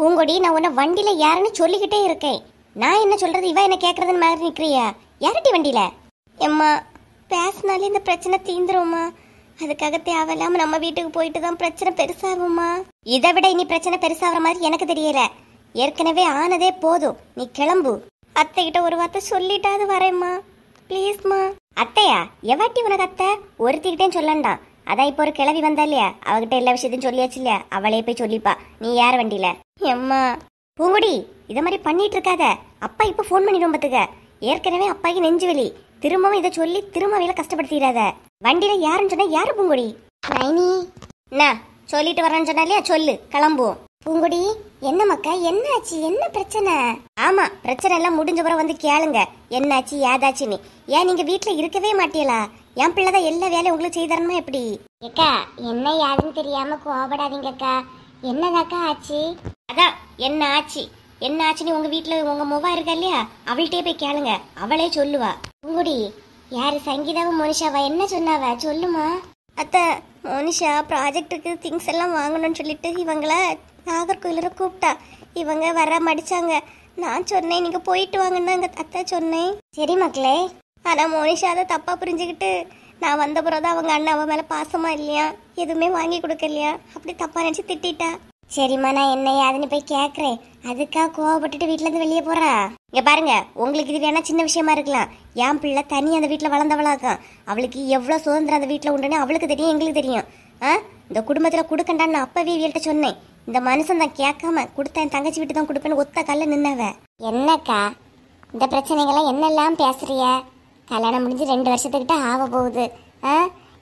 பூங்கொடி, நான் உன்னை வண்டியில யாருன்னு சொல்லிக்கிட்டே இருக்கேன். நான் என்ன சொல்றது, இவ என்ன கேக்குறதுன்னு மாதிரி நிக்கிறியா? யார்டி வண்டியில? எம்மா, பேசினாலே இந்த பிரச்சனை தீந்துருமா? அதுக்காக தேவையில்லாம நம்ம வீட்டுக்கு போயிட்டு தான் பிரச்சனை பெருசாகுமா? இதை விட இனி பிரச்சனை பெருசாகிற மாதிரி எனக்கு தெரியல. ஏற்கனவே ஆனதே போதும், நீ கிளம்பு. அத்தைகிட்ட ஒரு வார்த்தை சொல்லிட்டாது வரேம்மா, ப்ளீஸ்மா. அத்தையா? எவாட்டி உனக்கு அத்தை? ஒருத்திக்கிட்டே சொல்லண்டாம். அதான் இப்போ ஒரு கிளவி வந்தா இல்லையா, அவகிட்ட எல்லா விஷயத்தையும் சொல்லியாச்சு இல்லையா, அவளே போய் சொல்லிப்பா. நீ யார் வண்டியில? எம்மா பூங்குடி, இதை மாதிரி பண்ணிட்டு இருக்காத. அப்பா இப்போ ஃபோன் பண்ணிடும் பார்த்துக்க. ஏற்கனவே அப்பாய்க்கு நெஞ்சு வலி, திரும்பவும் இதை சொல்லி திரும்பவையில கஷ்டப்படுத்திடாத. வண்டியில யாருன்னு சொன்னா யாரு பூங்குடி? மைனி. என்ன சொல்லிட்டு வரேன்னு சொன்னா இல்லையா, சொல்லு, கிளம்புவோம். பூங்குடி, என்ன மக்கா, என்ன ஆச்சு, என்ன பிரச்சனை? ஆமா, பிரச்சனை எல்லாம் முடிஞ்ச பிறகு வந்து கேளுங்க என்னாச்சு ஏதாச்சுன்னு. ஏன் நீங்க வீட்டுல இருக்கவே மாட்டீங்களா? என் பிள்ளைதான் எல்லா வேலையும் உங்களுக்கு செய்தரணுமா எப்படி? அக்கா, என்ன யாருன்னு தெரியாம கோபப்படாதீங்க அக்கா. என்னதாக்கா ஆச்சு? அதான் என்ன ஆச்சு, என்ன ஆச்சுன்னு உங்க வீட்டுல உங்க முவா இருக்கா இல்லையா, அவள்கிட்டயே போய் கேளுங்க, அவளே சொல்லுவா. பூங்குடி, யாரு சங்கீதாவும் மோனிஷாவா? என்ன சொன்னாவ சொல்லுமா. அத்தை, மோனிஷா ப்ராஜெக்டுக்கு திங்ஸ் எல்லாம் வாங்கணும்னு சொல்லிட்டு இவங்கள நாகர்கோயில கூப்பிட்டா. இவங்க வர மடிச்சாங்க. நான் சொன்னேன் நீங்க போயிட்டு வாங்கன்னு அத்தை சொன்னேன். சரி மக்களே. ஆனா மோனிஷா அதை தப்பா புரிஞ்சுக்கிட்டு, நான் வந்த பிறகுதான் அவங்க அண்ணன் அவன் மேல பாசமா இல்லையா, எதுவுமே வாங்கி கொடுக்கலையா, அப்படி தப்பா நினைச்சு திட்டா. சரிம்மா, நான் என்ன யாருன்னு போய் கேக்குறேன். அதுக்கா கோவப்பட்டுட்டு வீட்டுல இருந்து வெளியே போறா? இங்க பாருங்க, உங்களுக்கு இது வேணா சின்ன விஷயமா இருக்கலாம். என் பிள்ளை தனி அந்த வீட்டுல வளர்ந்தவளாக்கும். அவளுக்கு எவ்வளவு சுதந்திரம் அந்த வீட்டுல உண்டுன்னு அவளுக்கு தெரியும், எங்களுக்கு தெரியும். இந்த குடும்பத்துல கொடுக்கண்டான்னு நான் அப்பவே வீட்ட சொன்னேன். இந்த மனுஷன் தான் கேட்காம கொடுத்த என் தங்கச்சி வீட்டு தான் கொடுப்பேன்னு ஒத்த கல்ல நின்னவ. என்னக்கா இந்த பிரச்சனைகள்லாம் என்னெல்லாம் பேசுறிய? கல்யாணம் முடிஞ்சு 2 வருஷத்துக்கிட்ட ஆக போகுது.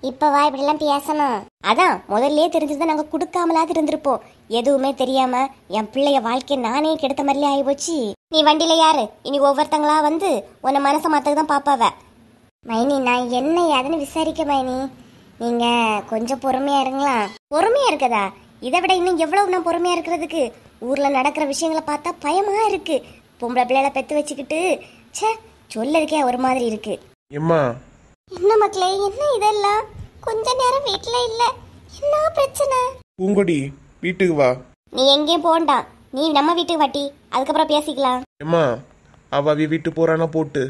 இப்பவா இப்படி எல்லாம் பேசணும்? அதான் முதல்ல தெரிஞ்சது, நாங்க கொடுக்காமலாது இருந்திருப்போம். எதுவுமே தெரியாம என் பிள்ளைய வாழ்க்கைய நானே கெடுத்த மாதிரிலே ஆகி போச்சு. நீ வண்டியில யாரு? இனி ஒவ்வொருத்தங்களா வந்து உன்னை மனசை மாத்ததான் பாப்பாவ. மைனி, நான் என்ன யாருன்னு விசாரிக்க மைனி. நீங்க கொஞ்சம் பொறுமையா இருங்களா? பொறுமையா இருக்கதா? இதை விட இன்னும் எவ்வளவு நான் பொறுமையா இருக்கிறதுக்கு? ஊர்ல நடக்கிற விஷயங்களை பார்த்தா பயமா இருக்கு. பொம்பளை பிள்ளைகளை பெத்து வச்சுக்கிட்டு சொல்லதுக்கே ஒரு மாதிரி இருக்கு. என்ன மக்களே, என்ன இதெல்லாம்? கொஞ்ச நேரம் வீட்டுல இல்ல, என்ன பிரச்சனை? பூங்கொடி, வீட்டுக்கு வா. நீ எங்கேயும் போண்டாம், நீ நம்ம வீட்டுக்கு வாட்டி, அதுக்கப்புறம் பேசிக்கலாம். ஏம்மா, அவ வீட்டு போறானா போட்டு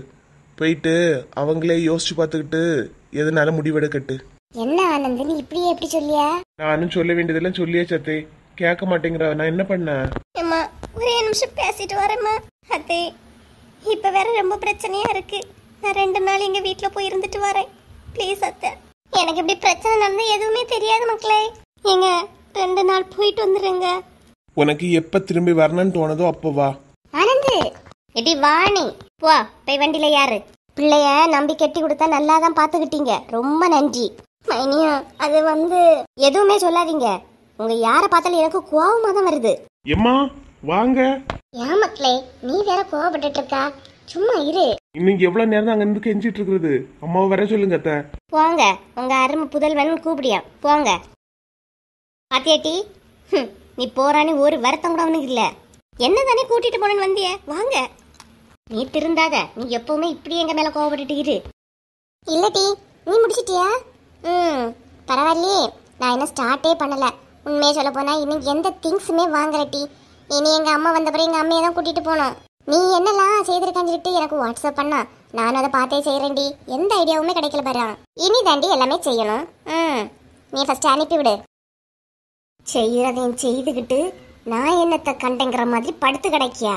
போயிட்டு அவங்களே யோசிச்சு பார்த்துக்கிட்டு எதனால முடிவெடுக்கட்டு. என்ன ஆனந்த், நீ இப்படியே எப்படி சொல்லியா? நானும் சொல்ல வேண்டியதெல்லாம் சொல்லியே சத்தே, கேட்க மாட்டேங்கிறா. நான் என்ன பண்ணேன்? அம்மா, ஒரே நிமிஷம் பேசிட்டு வரேம்மா. அத்தே, இப்ப வேற ரொம்ப பிரச்சனையா இருக்கு. நான் 2 நாள் எங்க வீட்டுல போய் இருந்துட்டு வரேன். ப்ளீஸ் அத்தை. எனக்கு இப்படி பிரச்சனை நடந்தா எதுவுமே தெரியாது மக்களே. எங்க 2 நாள் போயிட்டு வந்துருங்க. உனக்கு எப்ப திரும்பி வரணும்னு தோணுதோ அப்போ வா. ஆனந்த், எடி வாணி, போ போய் வண்டியில யாரு? பிள்ளைய நம்பி கட்டி கொடுத்தா நல்லா தான் பாத்துக்கிட்டீங்க, ரொம்ப நன்றி. மைனியா, அது எதுவுமே சொல்லாதீங்க. உங்க யார பார்த்தாலும் எனக்கு கோவமா தான் வருது. எம்மா வாங்க. ஏன் மக்களே, நீ வேற கோவப்பட்டுட்டு இருக்கா? சும்மா இரு. இன்னும் எவ்வளவு நேரம் அங்க இருந்து கெஞ்சிட்டு இருக்கிறது? அம்மாவை வர சொல்லுங்க அத்தை. போங்க, உங்க அருமை புதல்வன் கூப்பிடியா, போங்க. பாத்தியாட்டி, நீ போறானே ஒரு வருத்தம் கூட அவனுக்கு இல்ல. என்ன தானே கூட்டிட்டு போனேன்னு வந்திய, வாங்க. நீ திருந்தாத, நீ எப்பவுமே இப்படி எங்க மேல கோவப்பட்டுட்டு இரு. இல்லடி, நீ முடிச்சிட்டியா? பரவாயில்லையே, நான் என்ன ஸ்டார்ட்டே பண்ணல. உண்மையே சொல்ல போனா இன்னும் எந்த திங்ஸுமே வாங்கலட்டி. இனி எங்க அம்மா வந்த பிறகு எங்க அம்மையை தான் கூட்டிட்டு போனோம். நீ என்னெல்லாம் செய்திருக்கான்னு சொல்லிட்டு எனக்கு வாட்ஸ்அப் பண்ணா, நானும் அதை பார்த்தே செய்யறேன்டி. எந்த ஐடியாவுமே கிடைக்கல பாரு. இனி தாண்டி எல்லாமே செய்யணும். நீ ஃபர்ஸ்ட் அனுப்பி விடு. செய்யறதையும் செய்துகிட்டு நான் என்னத்தை கண்டங்கிற மாதிரி படுத்து கிடைக்கியா?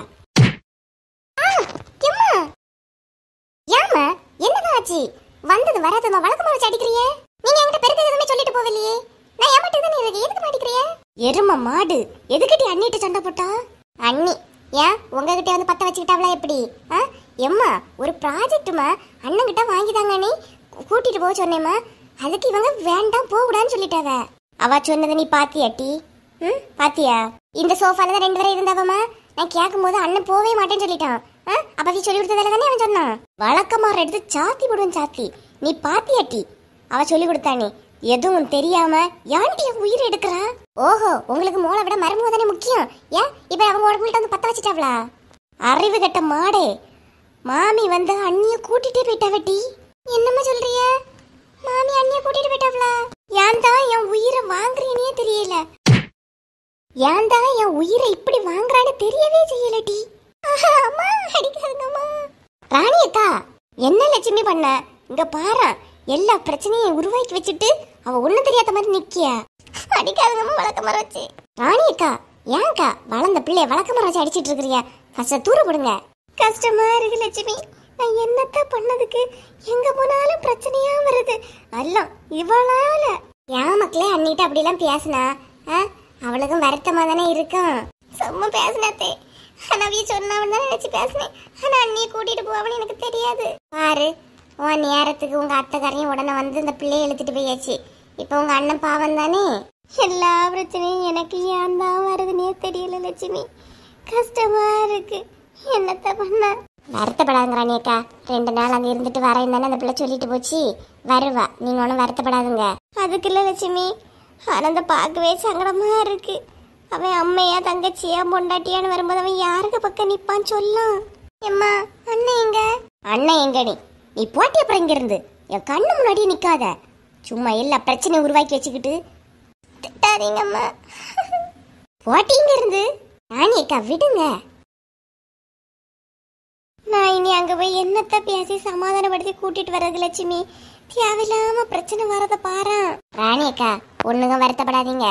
ஏமா, என்னதான் ஆச்சு? வந்தது வராது வழக்கமா வச்சு அடிக்கிறியே. நீங்க என்கிட்ட பெருக்க எதுவுமே சொல்லிட்டு போகலையே. நான் ஏன் மட்டும் தானே இருக்கு, எதுக்கு மாட்டிக்கிறியே? எரும மாடு, எதுக்கிட்டி அண்ணிட்டு சண்டை போட்டா? அண்ணி ஏன் உங்ககிட்ட வந்து பத்த வச்சுக்கிட்டாவளா எப்படி? எம்மா, ஒரு ப்ராஜெக்ட்டுமா அண்ணன்கிட்ட வாங்கிதாங்க, நீ கூட்டிட்டு போக சொன்னேம்மா. அதுக்கு இவங்க வேண்டாம் போகக்கூடாதுன்னு சொல்லிட்டாவ. அவ சொன்னதை நீ பாத்தியாட்டி? பாத்தியா? இந்த சோஃபால தான் 2 பேரும் இருந்தாவம்மா. நான் கேட்கும் போது அண்ணன் போவே மாட்டேன்னு சொல்லிட்டான். அப்ப நீ சொல்லி கொடுத்ததால தானே அவன் சொன்னான். வழக்கமாற எடுத்து சாத்தி போடுவேன் சாத்தி. நீ பாத்தியாட்டி? அவ சொல்லி கொடுத்தானே, எதுவும் தெரியாம யான்டி உயிர் எடுக்கிறா? ஓஹோ, உங்களுக்கு மோளை விட மருமக தானே முக்கியம். ஏன் இப்ப அவங்க உடம்புல வந்து பத்த வச்சுட்டாவளா? அறிவு கட்ட மாடே, மாமி அண்ணிய கூட்டிட்டே போயிட்டாவட்டி. என்னம்மா சொல்றிய? மாமி அண்ணிய கூட்டிட்டு போயிட்டாவளா? ஏன் தான் என் உயிரை வாங்குறீனே தெரியல. ஏன் தான் என் உயிரை இப்படி வாங்குறான்னு தெரியவே செய்யலடி. அம்மா அடிக்காதங்கம்மா. ராணி அக்கா, என்ன லட்சுமி பண்ண? இங்க பாரு, எல்லா பிரச்சனையும் உருவாக்கி வச்சுட்டு அவ ஒண்ணும் தெரியாத மாதிரி நிக்கியா. அடிக்காதங்கம்மா, வழக்க மரம் வச்சு. ராணி அக்கா, ஏன்க்கா வளர்ந்த பிள்ளைய வழக்க மரம் வச்சு அடிச்சிட்டு இருக்கிறியா? ஃபர்ஸ்ட் தூர போடுங்க. கஷ்டமா இருக்கு லட்சுமி. நான் என்னத்த பண்ணதுக்கு? எங்க போனாலும் பிரச்சனையா வருது. எல்லாம் இவளால. ஏன் மக்களே அண்ணிட்ட அப்படிலாம் பேசினா அவளுக்கும் வருத்தமா தானே இருக்கும். சும்மா பேசினாத்தே. அண்ணாவிய சொன்னாவன் தான் நினைச்சு பேசினேன். ஆனா அண்ணியை கூட்டிட்டு போவான்னு எனக்கு தெரியாது. பாரு, உன் நேரத்துக்கு உங்க அத்தைக்காரையும் உடனே வந்து இந்த பிள்ளைய இழுத்துட்டு போயாச்சு. இப்ப உங்க அண்ணன் பாவம் தானே. எல்லா பிரச்சனையும் எனக்கு ஏன் தான் வருதுன்னே தெரியல லட்சுமி. கஷ்டமா இருக்கு. என்னத்த பண்ண? வருத்தப்படாதுங்க அக்கா, 2 நாள் அங்க இருந்துட்டு வரேன் தானே அந்த பிள்ளை சொல்லிட்டு போச்சு. வருவா, நீங்க ஒன்றும் வருத்தப்படாதுங்க. அதுக்கு இல்ல லட்சுமி, ஆனந்த பார்க்கவே சங்கடமா இருக்கு. அவன் அம்மையா தங்கச்சியா பொண்டாட்டியான்னு வரும்போது அவன் யாருக்கு பக்கம் நிப்பான்னு சொல்லலாம். எம்மா, அண்ணன் எங்க? அண்ணன் எங்க? நீ போட்டி அப்புறம் இங்க இருந்து என் கண்ணு முன்னாடியே நிக்காத. சும்மா எல்லா பிரச்சனையும் உருவாக்கி வச்சுக்கிட்டு திட்டாதீங்கம்மா. போட்டி இங்க இருந்து. ராணி அக்கா விடுங்க. நான் இனி அங்க போய் என்னத்த பேசி சமாதானப்படுத்தி கூட்டிட்டு வர்றது லட்சுமி? தேவையில்லாம பிரச்சனை வரத பாரு. ராணி அக்கா, ஒண்ணுங்க வருத்தப்படாதீங்க.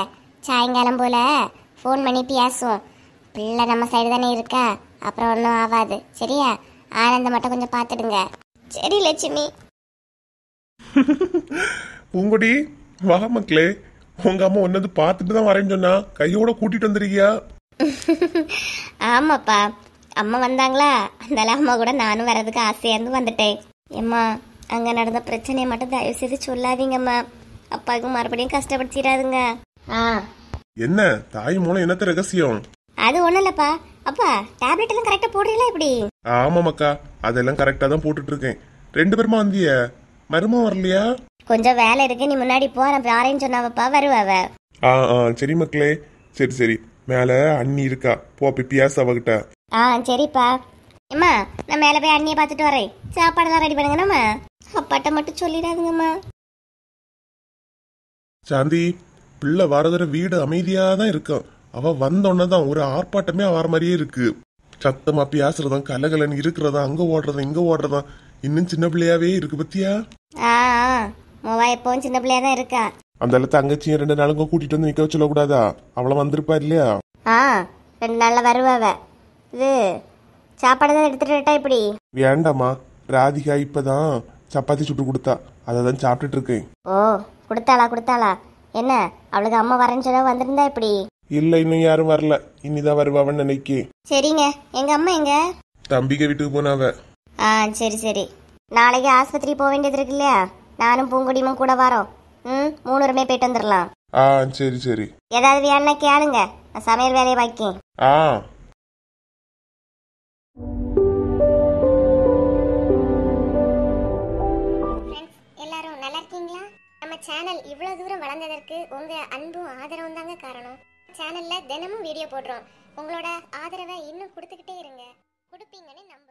சாயங்காலம் போல ஃபோன் பண்ணி பேசுவோம். பிள்ளை நம்ம சைடு தானே இருக்கா, அப்புறம் ஒன்றும் ஆகாது. சரியா? ஆனந்த மட்டும் கொஞ்சம் பார்த்துடுங்க. சரி லட்சுமி. பூங்குடி, வா மக்களே. உங்க அம்மா ஒன்னது பார்த்துட்டு தான் வரேன்னு சொன்னா, கையோட கூட்டிட்டு வந்துருக்கியா? ஆமாப்பா, அம்மா வந்தாங்களா, அதனால அம்மா கூட நானும் வர்றதுக்கு ஆசையா இருந்து வந்துட்டேன். ஏம்மா, அங்க நடந்த பிரச்சனையை மட்டும் தயவு செய்து சொல்லாதீங்கம்மா. அப்பாவுக்கு மறுபடியும் கஷ்டப்படுத்திடாதுங்க. என்ன தாய் மூலம் என்னத்த ரகசியம்? அது ஒண்ணும் இல்லப்பா. அப்பா, டேப்லெட் எல்லாம் கரெக்டா போடுறீங்களா இப்படி? ஆமா மக்கா, அதெல்லாம் கரெக்டா தான் போட்டுட்டு இருக்கேன். 2 பேருமா வந்திய? மருமம் வரலையா? கொஞ்சம் வேலை இருக்கு, நீ முன்னாடி போ, நான் யாரையும் சொன்னாவப்பா வருவாவ. சரி மக்களே. சரி சரி, மேல அண்ணி இருக்கா, போ போய் பியாஸ் அவகிட்ட. சரிப்பா. அம்மா, நான் மேல போய் அண்ணியை பார்த்துட்டு வரேன். சாப்பாடெல்லாம் ரெடி பண்ணுங்க. நம்ம அப்பாட்ட மட்டும் சொல்லிடாதுங்கம்மா. சாந்தி, பிள்ளை வரதுற வீடு அமைதியா தான் இருக்கும். அவ வந்தோன்னதான் ஒரு ஆர்ப்பாட்டமே வர மாதிரியே இருக்கு. சத்தமா பேசுறதும் கலகலன்னு இருக்கிறதா, அங்க ஓடுறதும் இங்க ஓடுறதும். இன்னும் சின்ன பிள்ளையாவே இருக்கு பத்தியா? மூவா எப்பவும் சின்ன பிள்ளையா தான் இருக்கா. அந்த தங்கச்சியும் 2 நாளுங்க கூட்டிட்டு வந்து நிக்க சொல்லக்கூடாதா? அவள வந்திருப்பா இல்லையா? 2 நாள்ல வருவாவ. இது சாப்பாடு தான் எடுத்துட்டா இப்படி? வேண்டாமா, ராதிகா இப்பதான் சப்பாத்தி சுட்டு கொடுத்தா, அதை தான் சாப்பிட்டுட்டு இருக்கேன். ஓ, கொடுத்தாளா? என்ன, அவளுக்கு அம்மா வரேன்னு சொல்ல வந்திருந்தா இப்படி? இல்ல, இன்னும் யாரும் வரல. இனிதான் வருவாவன்னு நினைக்கேன். சரிங்க. எங்க அம்மா எங்க? தம்பிக்க வீட்டுக்கு போனாவ. சரி. நாளைக்கு ஆஸ்பத்திரி போக வேண்டியது இருக்கு இல்லையா? நானும் பூங்குடியும் கூட வரோம். 3 பேருமே போயிட்டு வந்துடலாம். சரி. ஏதாவது வேணா கேளுங்க, நான் சமையல் வேலையை வைக்கேன். எல்லாரும் நல்லா இருக்கீங்களா? நம்ம சேனல் இவ்வளவு தூரம் வளர்ந்ததற்கு உங்க அன்பும் ஆதரவும் தாங்க காரணம். சேனல்ல தினமும் வீடியோ போடுறோம். உங்களோட ஆதரவை இன்னும் கொடுத்துக்கிட்டே இருங்க. கொடுப்பீங்கன்னு நம்ப